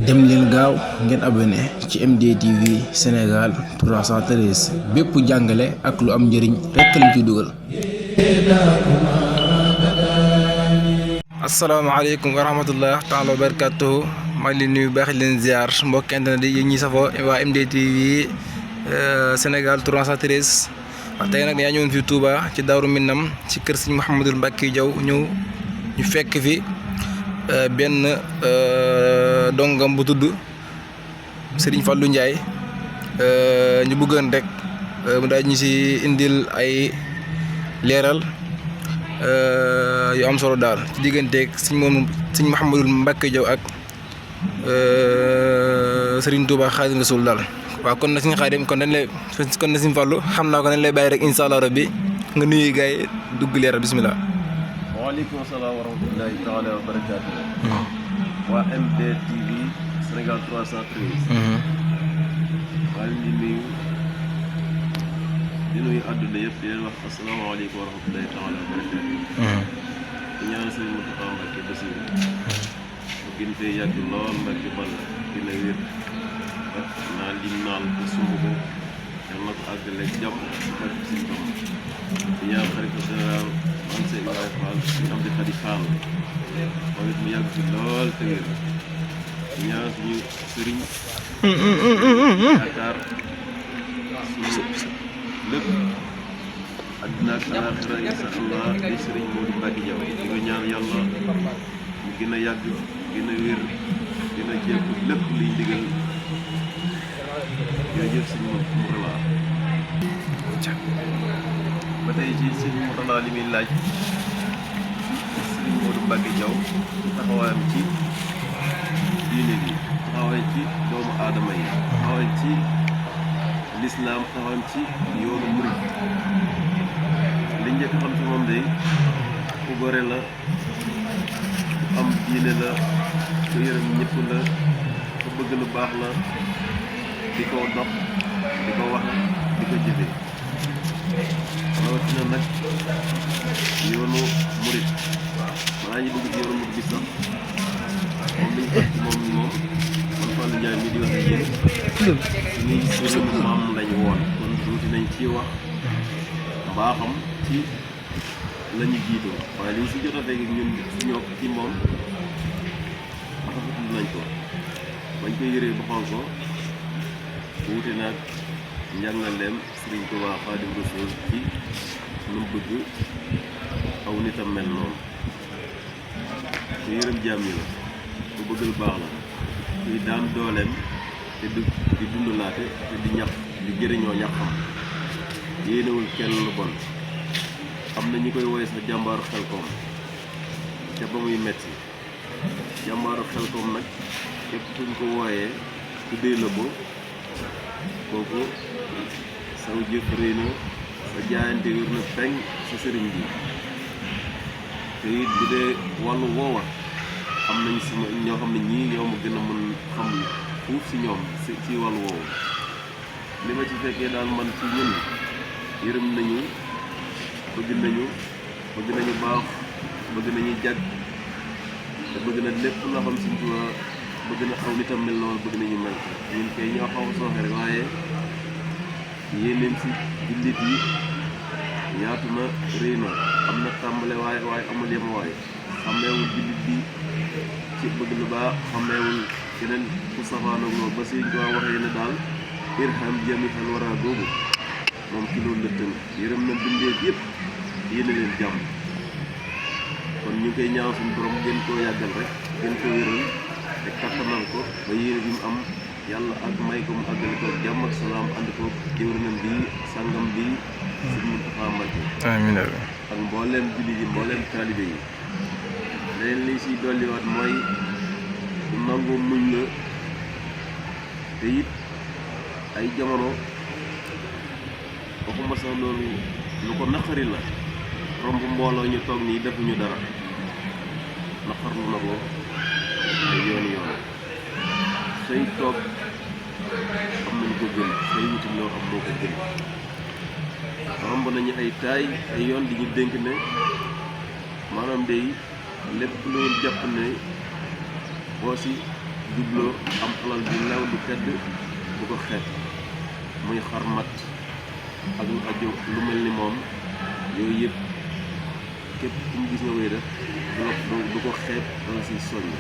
dem leen gaaw ngeen abonné ci MDTV Sénégal 313 bépp jàngale ak lu am njëriñ rekk lañ ciy dugal. asalaamaaleykum wa rahmatullah taala wa barakatuhu maa ngi leen nuyu baax leen ziar mbokk internet yi ñi safoo waa MDTV Sénégal 313 tey nag yaa ñëwoon fi Touba ci Daaru Minam ci kër Sëñ Mouhamadul Mbacke Diaw ñëw ñu fekk fi benn dongam bu tudd Serigne Fallou Ndiaye ñu bëggoon rek mu daal ñu si indil ay leeral yu am solo daal ci digganteeg Sëñ Mouhamadul Mbacke Diaw ak Serigne Touba Xaadimu Rasuul daal. waaw kon na Sëñ Xaadim kon na Sëñ Fallu xam naa ko dañ lay bàyyi rek incha allah rabbi nga nuyu gars yi dugg leeral bisimilah. waaleykum salaam wa rahmatullahi taala wa barakaatu. waa MDTV Sénégal 313. maa ngi di nuyu àdduna yëpp di leen wax asalaamaaleykum wa rahmatullahi taala wa barakaatu. di ñaanal sëñ Mountakha Mbacké Bassirou. bu gën fee yàgg lool Mbacké Balla dina wér. naa lim naal ko sumb ko yal na ko àggale jàmm ci barke Sëñ Bamba di ñaan xalifa général man Sëñ Ibrahima Fall ñu am di Xadi Fall moom it mu yàgg fi lool te wér di ñaan suñu sëriñ yaakaar suñu lépp àddina ak alaaxira insha Allah di sëriñ Modou Mbacke Diaw di ko ñaan yàlla mu gën a yàgg gën a wér gën a jéem lépp luy ndigal jërëjëf sëñ Mourala ba tey ci sëñ Mourala li muy laaj sëñ Modou Mbacke Diaw taxawaayam ci diine bi taxawaayam ci doomu aadama yi taxawaayam ci lislaam taxawaayam ci yoonu murid li njëkk xam ci moom day ku gore la ku am diine la ku yërëm ñëpp la ku bëgg lu baax la di ko dox di ko wax di ko jëfe rawatina nag yoonu murit balaa ñu dugg ci yoonu murit bi sax moom liñ fekk moom man Fallou Ndiaye mi di wax ak yéen suñuy sëriñu maam lañ woon kon tuuti nañ ci wax mbaaxam ci la ñu jiitoo waaye liñ si jot a fekk ñun ñoo ci moom rafetlu nañ ko bañ ko yëree ba xool ko wuute naag njàngaleem Sëriñ Tuubaa Xaadimu Rasuul ci lu mu bëgg aw nitam mel noonu ku yërëm jaam yi la ku bëgg lu baax la kuy daan dooleem te di dundalaate te di ñax di jëriñoo ñaxam yéenewul kenn lu bon am na ñi koy woye sax jàmbaaru Xelkom te ba muy metti jàmbaaru Xelkom nag képp kuñ ko wooyee tuddee la ko kooku saw jëf rëy na sa jaayante wér na peñ sa sëriñ bi te it bu dee wàllu woowa am nañ si ñoo xam ne ñii ñoo ma gën a mën xam fuuf si ñoom ci wàllu woowu li ma ci fekkee daal man ci ñun yërëm nañu bëgg nañu baax bëgg nañu jag te bëgg na lépp loo xam Sëñ Tuubaa bëgg na aw nitam mel noonu bëgg nañu mel ñun kay ñoo xaw a sooxe rek waaye yéeneen si jullit yi yaatu na rëy na am na tàmbale waaye amul yem waaye xameewul jullit bi ci bëgg lu baax xameewul keneen ku safaanoog loolu ba Sëñ Tuubaa waxee ne daal irham jami'al wara googu moom ci loolu la tënk yërëm na bindeef yëpp yéene leen jàmm kon ñu ngi koy ñaaw suñu borom gën koo yàggal rek gën koo wéral te kattanal ko ba yéene bi mu am yàlla ak may ko mu àggale ko jàmm ak salaam ànd ko jëwrinam bi sàngam bi Sëñ Mountakha Mbacké amiin ak mbooleem jullit yi mbooleem taalibe yi leen li siy dolliwaat mooy ku nangoo muñ la te it ay jamono waxuma sax loolu lu ko naqari la romb mbooloo ñu toog nii defuñu dara naqarlu na ko ay yooni say toog am nañu ko gën say wuti loo xam moo ko gën romb nañu ay taay ay yoon di ñu dénk ne maanaam day lépp loolu jàpp ne boo si jubloo am alal bi lew du tedd bu ko xeet muy xar mat ak lu aju lu mel ni moom yooyu yëpp képp ku mu gis nga koy def du ko xeet danga si soññ.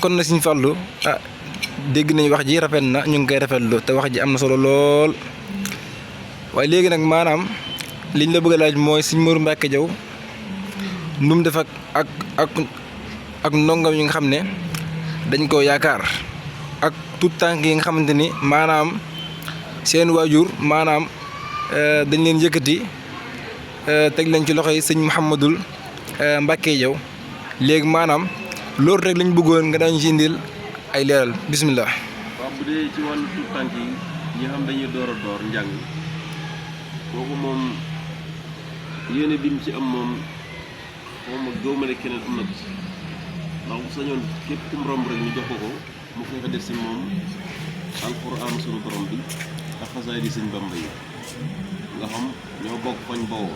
kon na Sëñ Fallu dégg nañ wax ji rafet na ñu ngi koy rafetlu te wax ji am na solo lool waaye léegi nag maanaam liñ la bëgg a laaj mooy Sëñ Modou Mbacké Diaw nu mu def ak ndongam yi nga xam ne dañ koo yaakaar ak tout tànk yi nga xamante ni maanaam seen waajur maanaam dañ leen yëkkati teg leen ci loxo yi Sëñ Mouhamadou Mbacké Diaw léegi maanaam loolu rek lañ bëggoon nga daañu ci indil ay leeral bismillah. waaw bu dee ci wàllu tout tànk yi ñi xam dañuy door a door njàng kooku moom yéene bi mu ci am moom moom gëw ma ne keneen am na ko ndax bu sañoon képp kum romb rek ñu jox ko mu fexe def si moom alquran sunu borom bi ak xasaay di Sëñ Bamba yi nga xam ñoo bokk fañ bawoo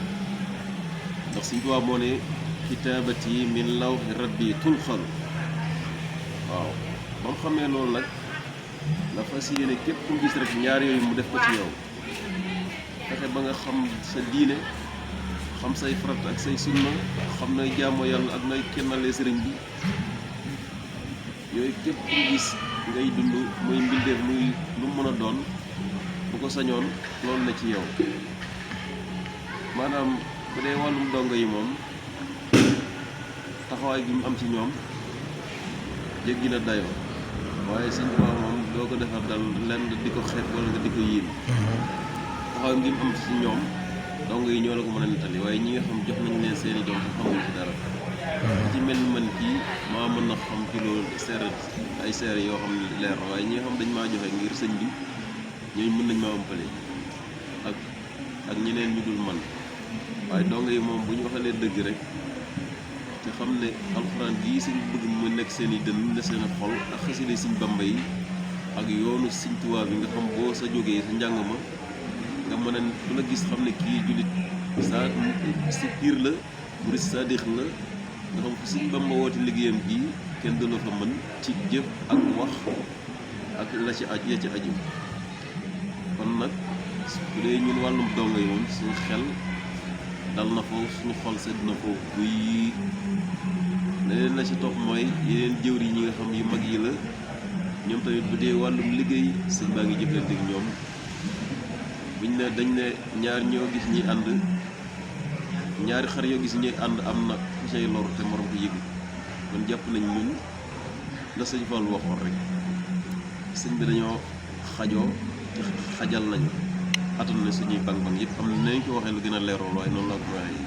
ndax Sëñ Tuubaa moo ne kitaabati min lawhi rabbi tulxalu waaw ba mu xamee loolu nag la fas yéene képp ku gis rek ñaar yooyu mu def ko ci yow fexe ba nga xam sa diine xam say farat ak say sunna xam nay jaamoo yàlla ak nay kennalee sëriñ bi yooyu képp ku gis ngay dund muy mbindeef muy lu mën a doon bu ko sañoon loolu na ci yow maanaam bu dee wàllum dongo yi moom taxawaay bi mu am ci ñoom jéggi na dayoo waaye Sëñ Tuubaa moom doo ko defar dal lenn di ko xeet wala nga di ko yiim taxawaay bi mu am ci ñoom dong yi ñoo la ko mën a nettali waaye ñi nga xam jox nañ leen seeni doom te xamuñ ci dara ci mel ni man kii maa mën na xam ci loolu seere ay seere yoo xam ne leer na waaye ñi nga xam dañ maa joxe ngir sëñ bi ñooñu mën nañ maa ëmpale ak ñeneen ñu dul man waaye dong yi moom bu ñu waxalee dëgg rek te xam ne alxuraan gii Sëñ bëgg mu nekk seen i dënn ne seen xol ak xasida Sëñ Bamba yi ak yoonu Sëñ Tuubaa bi nga xam boo sa jógee sa njàng ma nga mën a du la gis xam ne kii jullit saa si piir la murid saadix la nga xam fu Sëñ Bamba woote liggéeyam bii kenn du la fa mën ci jëf ak wax ak la ci aj ya ci aju kon nag bu dee ñun wàllum dongo yi moom suñu xel dal na foofu suñu xol sedd na foofu buy leneen la ci topp mooy yeneen jëwr yi ñi nga xam yu mag yi la ñoom tamit bu dee wàllum liggéey sëñ baa ngi jëflante ak ñoom buñ ne dañ ne ñaar ñoo gis ñi ànd ñaari xar yoo gis ñuy ànd am na ku say lor te morom ko yëgu kon jàpp nañ ñun la sëñ Fall waxoon rek sëñ bi dañoo xajoo te xajal nañu atal na suñuy bang-bang yëpp am na nañ ko waxee lu gën a leerool waaye noonu la ko waxee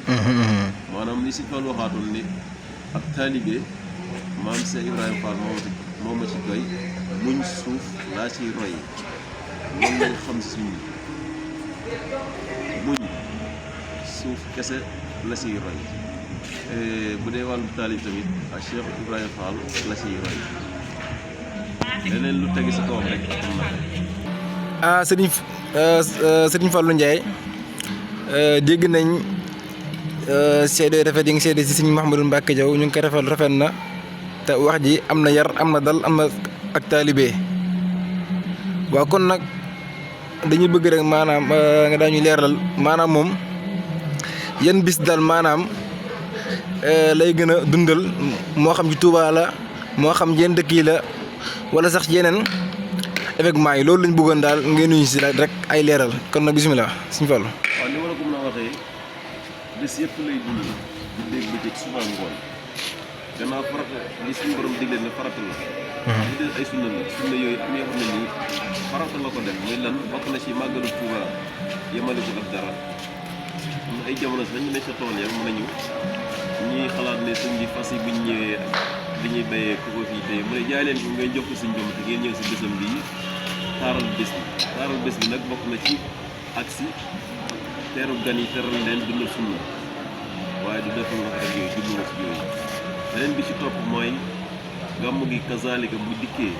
maanaam li sëñ Fall waxaatoon ne ak taalibe maam Cheikh Ibrahima Fall moo ma ci doy muñ suuf laa ciy roy loolu lañ xam si suñ muñ suuf kese la ciy roy bu dee wàllu taalib tamit ak Cheikh Ibrahima Fall la ciy roy leneen lu tegi sa kawam rek am na Sëriñ Fallou Ndiaye dégg nañ seede rafet yi nga seede si Sëriñ Mouhamadou Mbacké Diaw ñu ngi koy rafet na te wax ji am na yar am na dal am na ak taalibe waaw kon nag dañuy bëgg rek maanaam nga daañu leeral maanaam moom yan bis daal maanaam lay gën a dundal moo xam ci Touba la moo xam yenn dëkk yi la wala sax yeneen événement yi loolu lañ bëggoon daal ngeen nuyu si rek ay leeral kon nag bisimilah Sëriñ Fallu. waaw ni ma la ko mën a waxee bés yëpp lay dund di dégg bëccëg suba ngoon gannaaw farata li suñu borom digle ne farata la. li des ay sunna la sunna yooyu am yoo xam ne nii farata la ko def muy lan bokk na ci màggalu Touba yemale ko ak dara am na ay jamono sax ñu ne sa tool ya mën nañu ñuy xalaat ne suñ bi fas yi buñ ñëwee li ñuy béyee ko fii tey mu ne jaay leen ko ngay jox ko suñ jom te ngeen ñëw si bésam bii taaral bés bi nag bokk na ci ak si teeru gan yi teral leen dundal sunna waaye du def wax rek yooyu jublu si yooyu beneen bi ci topp mooy gàmmu gi kazalika bu dikkee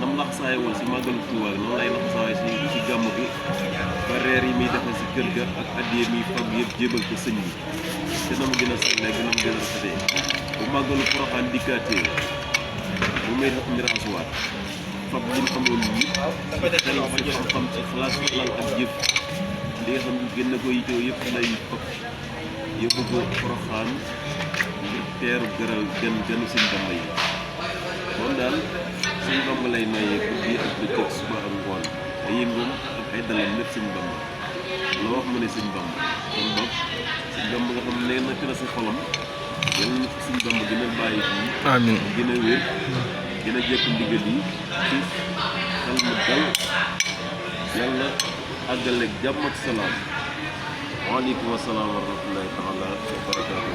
nam laxasaay woon si màggalu Tuubaa noonu lay laxasaay si gàmm gi ba reer yi muy defee si kër ga ak addiye mi fab yëpp jébal ko sëñ bi te na mu gën a sellee na mu gën a rafetee bu màggalu Poroxaan dikkaatee bu may def miraasuwaat fab li mu amoon yëpp xel si xam-xam ci xalaat lan ak jëf li nga xam ne gën na ko yitoo yëpp lay fab yóbbu ko Poroxaan ngir teeru gëral ganu sëñ Bamba yi kon daal sëñ Bamba lay noyyee guddi ak bëccëg suba ak ngoon ay yëngoom ak ay dalam lépp sëñ Bamba loo wax mu ne sëñ Bamba kon boog sëñ Bamba nga xam ne nekk na si xolam yal na sëñ Bamba gën a bàyyi fii amiin gën a wér gën a jekk ndigal yi ci xel mu dal yàlla àggaleeg jàmm ak salaam waaleykum asalaam wa rahmatullahi taala wa barakaatu